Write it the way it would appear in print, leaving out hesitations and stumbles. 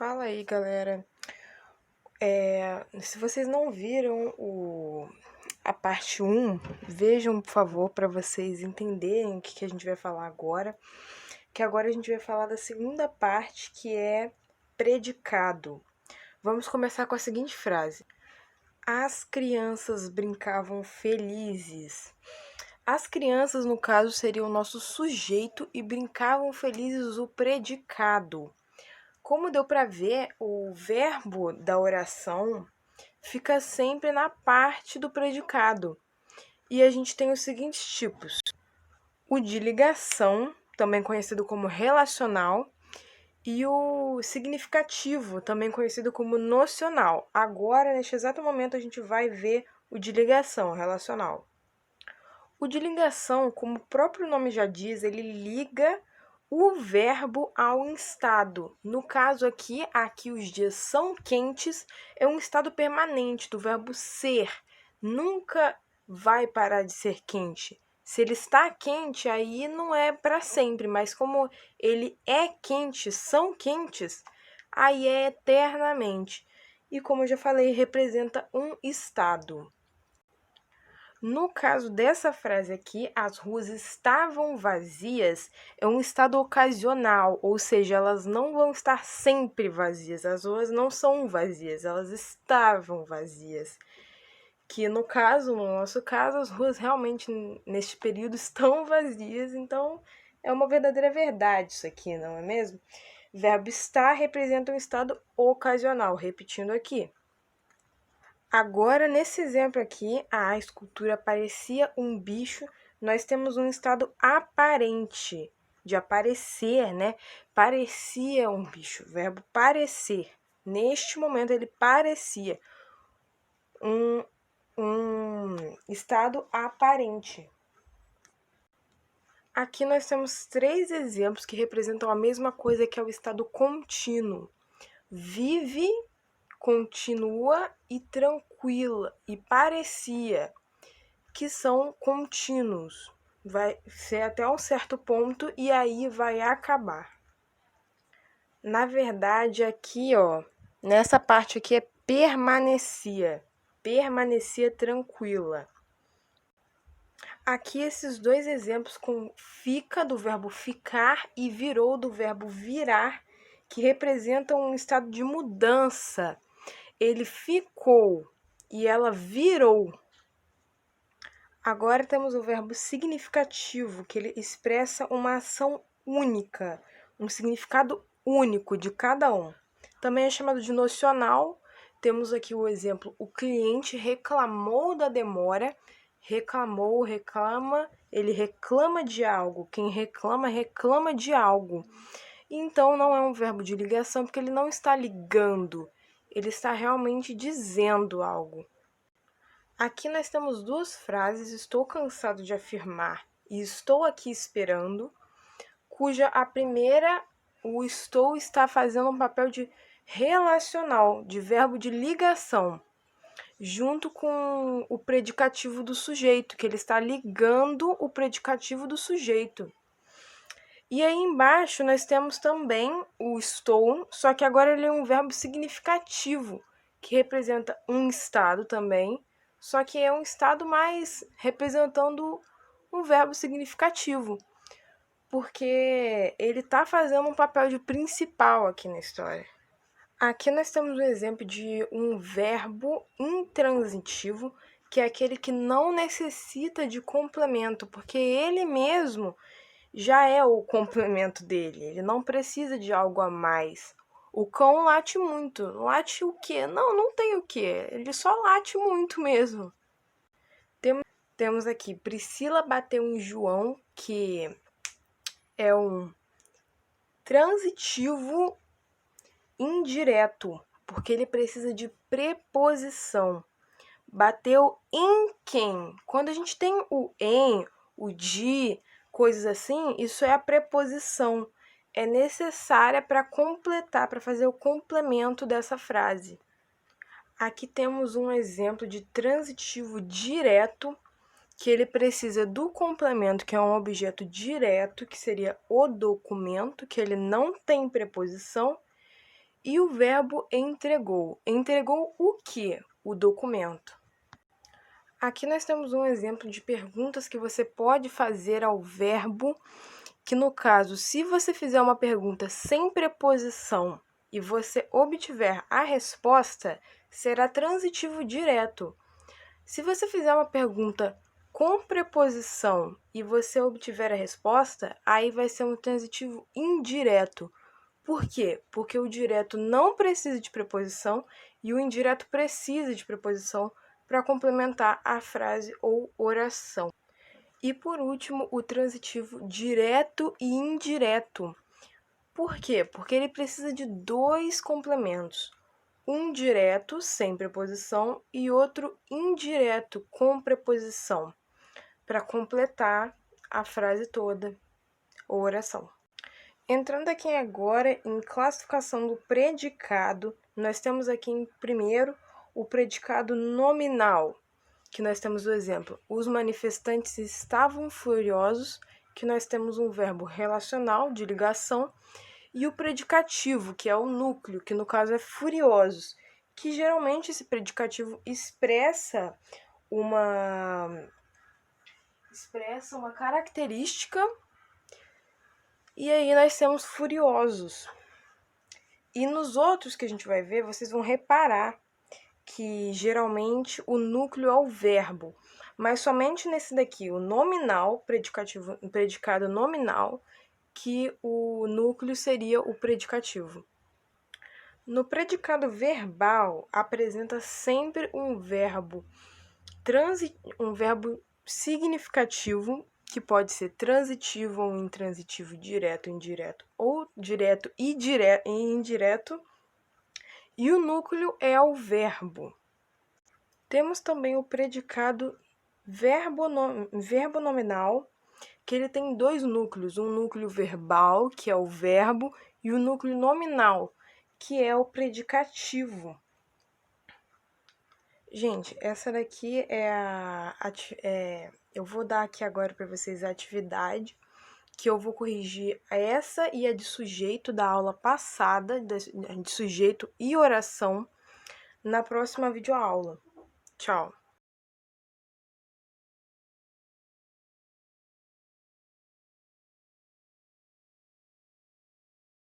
Fala aí, galera. Se vocês não viram a parte um, vejam, por favor, para vocês entenderem o que a gente vai falar agora. Que agora a gente vai falar da segunda parte, que é predicado. Vamos começar com a seguinte frase: As crianças brincavam felizes. As crianças, no caso, seriam o nosso sujeito e brincavam felizes o predicado. Como deu para ver, o verbo da oração fica sempre na parte do predicado. E a gente tem os seguintes tipos: o de ligação, também conhecido como relacional, e o significativo, também conhecido como nocional. Agora, neste exato momento, a gente vai ver o de ligação, relacional. O de ligação, como o próprio nome já diz, ele liga o verbo ao estado. No caso aqui os dias são quentes, é um estado permanente do verbo ser. Nunca vai parar de ser quente. Se ele está quente, aí não é para sempre, mas como ele é quente, são quentes, aí é eternamente. E como eu já falei, representa um estado. No caso dessa frase aqui, as ruas estavam vazias, é um estado ocasional, ou seja, elas não vão estar sempre vazias. As ruas não são vazias, elas estavam vazias. Que no nosso caso, as ruas realmente neste período estão vazias, então é uma verdadeira verdade isso aqui, não é mesmo? Verbo estar representa um estado ocasional, repetindo aqui. Agora, nesse exemplo aqui, a escultura parecia um bicho, nós temos um estado aparente, de aparecer, né? Parecia um bicho, verbo parecer. Neste momento, ele parecia um estado aparente. Aqui nós temos 3 exemplos que representam a mesma coisa, que é o estado contínuo. Vive, continua e tranquila, e parecia, que são contínuos. Vai ser até um certo ponto e aí vai acabar. Na verdade, aqui, nessa parte aqui é permanecia. Permanecia tranquila. Aqui esses 2 exemplos com fica do verbo ficar e virou do verbo virar, que representam um estado de mudança. Ele ficou e ela virou. Agora temos o verbo significativo, que ele expressa uma ação única, um significado único de cada um. Também é chamado de nocional. Temos aqui o exemplo: o cliente reclamou da demora. Reclamou, reclama, ele reclama de algo. Quem reclama, reclama de algo. Então não é um verbo de ligação, porque ele não está ligando, ele está realmente dizendo algo. Aqui nós temos 2 frases: estou cansado de afirmar e estou aqui esperando, cuja a primeira, o estou está fazendo um papel de relacional, de verbo de ligação, junto com o predicativo do sujeito, que ele está ligando o predicativo do sujeito. E aí embaixo nós temos também o estou, só que agora ele é um verbo significativo, que representa um estado também, só que é um estado mais representando um verbo significativo, porque ele está fazendo um papel de principal aqui na história. Aqui nós temos um exemplo de um verbo intransitivo, que é aquele que não necessita de complemento, porque ele mesmo já é o complemento dele, ele não precisa de algo a mais. O cão late muito. Late o quê? Não tem o quê. Ele só late muito mesmo. Temos aqui: Priscila bateu em João, que é um transitivo indireto, porque ele precisa de preposição. Bateu em quem? Quando a gente tem o em, o de, coisas assim, isso é a preposição. É necessária para completar, para fazer o complemento dessa frase. Aqui temos um exemplo de transitivo direto, que ele precisa do complemento, que é um objeto direto, que seria o documento, que ele não tem preposição, E o verbo entregou. Entregou o quê? O documento. Aqui nós temos um exemplo de perguntas que você pode fazer ao verbo, que no caso, se você fizer uma pergunta sem preposição e você obtiver a resposta, será transitivo direto. Se você fizer uma pergunta com preposição e você obtiver a resposta, aí vai ser um transitivo indireto. Por quê? Porque o direto não precisa de preposição e o indireto precisa de preposição para complementar a frase ou oração. E por último, o transitivo direto e indireto. Por quê? Porque ele precisa de dois complementos. Um direto, sem preposição, e outro indireto, com preposição, para completar a frase toda ou oração. Entrando aqui agora em classificação do predicado, nós temos aqui em primeiro o predicado nominal, que nós temos o exemplo: os manifestantes estavam furiosos, que nós temos um verbo relacional de ligação, e o predicativo, que é o núcleo, que no caso é furiosos, que geralmente esse predicativo expressa uma característica. E aí nós temos furiosos. E nos outros que a gente vai ver, vocês vão reparar que geralmente o núcleo é o verbo, mas somente nesse daqui, o nominal, predicado nominal, que o núcleo seria o predicativo. No predicado verbal, apresenta sempre um verbo significativo, que pode ser transitivo ou intransitivo, direto, indireto, ou direto e indireto, e o núcleo é o verbo. Temos também o predicado verbo nominal, que ele tem dois núcleos, um núcleo verbal, que é o verbo, e o núcleo nominal, que é o predicativo. Gente, essa daqui eu vou dar aqui agora para vocês a atividade, que eu vou corrigir essa e a de sujeito da aula passada, de sujeito e oração, na próxima videoaula. Tchau!